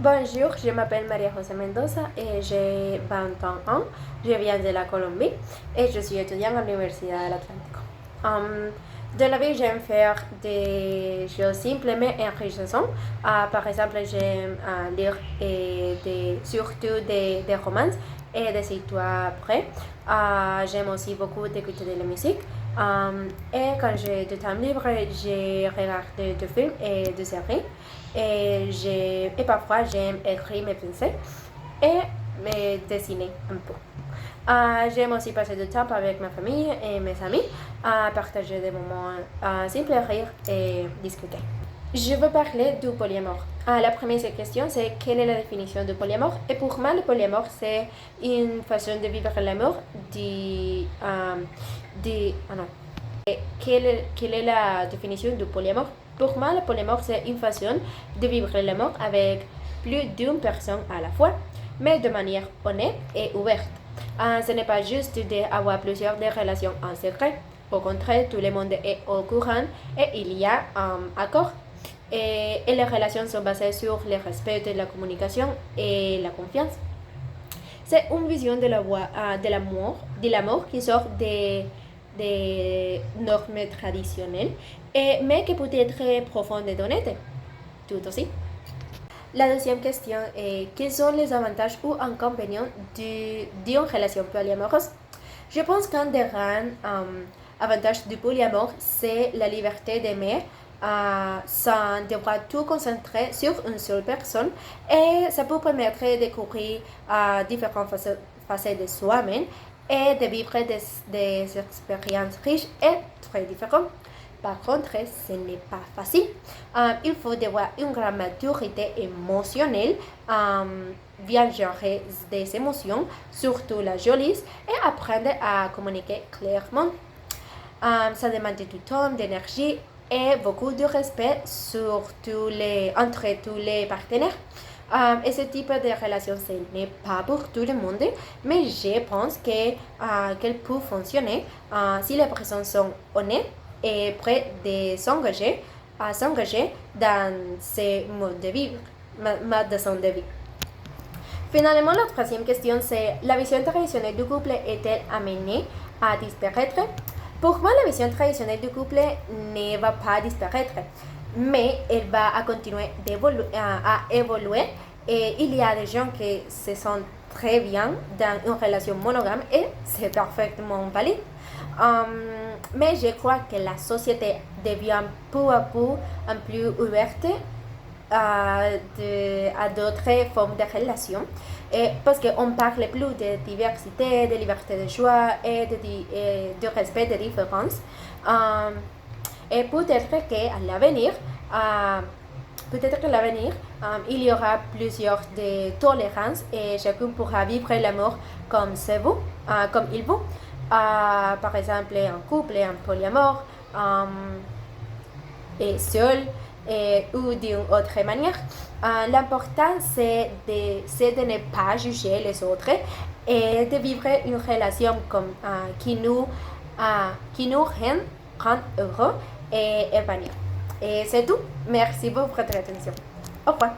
Bonjour, je m'appelle Maria José Mendoza et j'ai 21 ans. Je viens de la Colombie et je suis étudiante à l'Université de l'Atlantique. De la vie, j'aime faire des choses simples mais enrichissantes. Par exemple, j'aime lire surtout des romans et des histoires vraies. J'aime aussi beaucoup d'écouter de la musique. Et quand j'ai du temps libre, je regarde des films et des séries. Et parfois, j'aime écrire mes pensées et me dessiner un peu. J'aime aussi passer du temps avec ma famille et mes amis, partager des moments simples, rire et discuter. Je veux parler du polyamour. La première question, c'est quelle est la définition du polyamour? Et pour moi, le polyamour, c'est une façon de vivre l'amour non. Et quelle est la définition du polyamour? Pour moi, le polyamour, c'est une façon de vivre l'amour avec plus d'une personne à la fois, mais de manière honnête et ouverte. Ce n'est pas juste d'avoir plusieurs relations en secret. Au contraire, tout le monde est au courant et il y a un accord. Et les relations sont basées sur le respect de la communication et la confiance. C'est une vision de l'amour qui sort des normes traditionnelles, mais qui peut être profonde et honnête, tout aussi. La deuxième question est quels sont les avantages ou inconvénients d'une relation polyamoureuse? Je pense qu'un des grands avantages du polyamour, c'est la liberté d'aimer sans devoir tout concentrer sur une seule personne et ça peut permettre de découvrir différentes facettes de soi-même et de vivre des expériences riches et très différentes. Par contre, ce n'est pas facile. Il faut avoir une grande maturité émotionnelle, bien gérer des émotions, surtout la jalousie, et apprendre à communiquer clairement. Ça demande du temps, d'énergie et beaucoup de respect entre tous les partenaires. Et ce type de relation, ce n'est pas pour tout le monde, mais je pense qu'elle peut fonctionner si les personnes sont honnêtes et prêtes à s'engager dans ces modes de vie. Finalement, la troisième question, c'est la vision traditionnelle du couple est-elle amenée à disparaître? Pour moi, la vision traditionnelle du couple ne va pas disparaître, mais elle va continuer à évoluer. Et il y a des gens qui se sentent très bien dans une relation monogame et c'est parfaitement valide. Mais je crois que la société devient peu à peu plus ouverte à d'autres formes de relations parce qu'on parle plus de diversité, de liberté de choix et de respect des différences. Et peut-être qu'à l'avenir, il y aura plusieurs de tolérances et chacun pourra vivre l'amour comme il veut. Par exemple, en couple, en polyamour, et seul ou d'une autre manière. L'important, c'est de ne pas juger les autres et de vivre une relation qui nous rend heureux et épanouis. Et c'est tout. Merci pour votre attention. Au revoir.